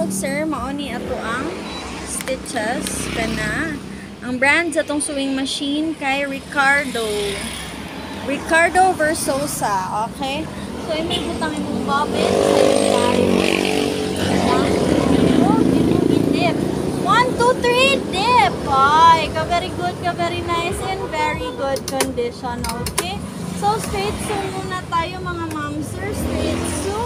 kamog sir, mauni ato ang stitches kana. Ang brand sa tong sewing machine kay Ricardo Versosa, okay? So may butang imong bobbin sa tayo. Oh, dip. 1, 2, 3, dip. Ay, very good, very nice and very good condition, okay? So straight sew muna tayo mga ma'am sir, straight sew.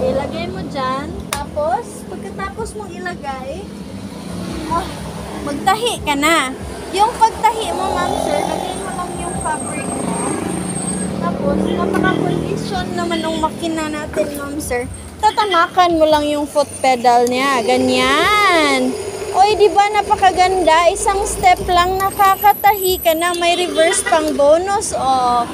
Ilagay mo dyan. Tapos, pagkatapos mong ilagay, magtahi ka na. Yung pagtahi mo, ma'am sir, lagay mo lang yung fabric mo. Tapos, napaka-condition naman ng makina natin, ma'am sir. Tatamakan mo lang yung foot pedal niya. Ganyan. Oy, di ba napakaganda? Isang step lang nakakatahi ka na. May reverse pang bonus. Oh.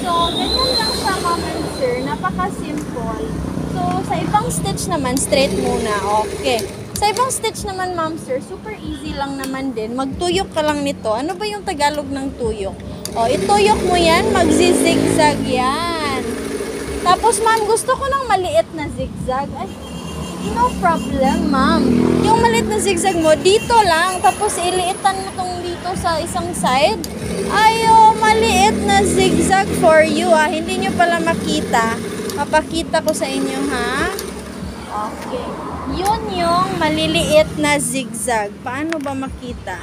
So, ganyan lang siya, ma'am and sir. Napaka-simple. So, sa ibang stitch naman, straight muna. Okay. Sa ibang stitch naman, ma'am sir, super easy lang naman din. Magtuyok ka lang nito. Ano ba yung Tagalog ng tuyok? O, ituyok mo yan, magzizigzag yan. Tapos, ma'am, gusto ko ng maliit na zigzag. Ay, no problem, ma'am. Yung maliit na zigzag mo, dito lang. Tapos, iliitan mo tong dito sa isang side. Ayo, maliit na zigzag for you, ah. Hindi nyo pala makita. Papakita ko sa inyo, ha? Okay. Yun yung maliliit na zigzag. Paano ba makita?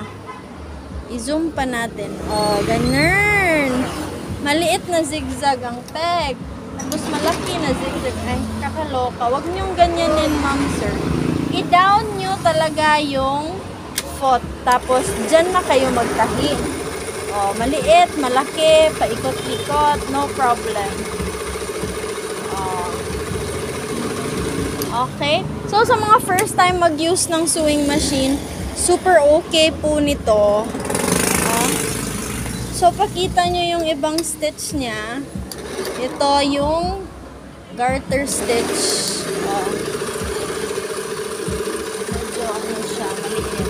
I-zoom pa natin. Oh, ganun. Maliit na zigzag ang peg. Tapos malaki na zigzag. Ay, kakaloka. Huwag niyong ganyanin, ma'am, sir. I-down nyo talaga yung foot. Tapos, dyan na kayo magtahi. Oh, maliit, malaki, paikot-ikot. No problem. Okay? So, sa mga first time mag-use ng sewing machine, super okay po nito. So, pakita nyo yung ibang stitch niya. Ito yung garter stitch. Medyo ano siya, maliit.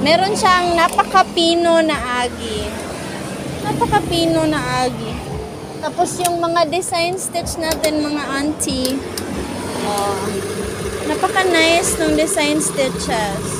Meron siyang napakapino na agi. Napakapino na agi. Tapos yung mga design stitch natin, mga auntie, napaka-nice ng design stitches.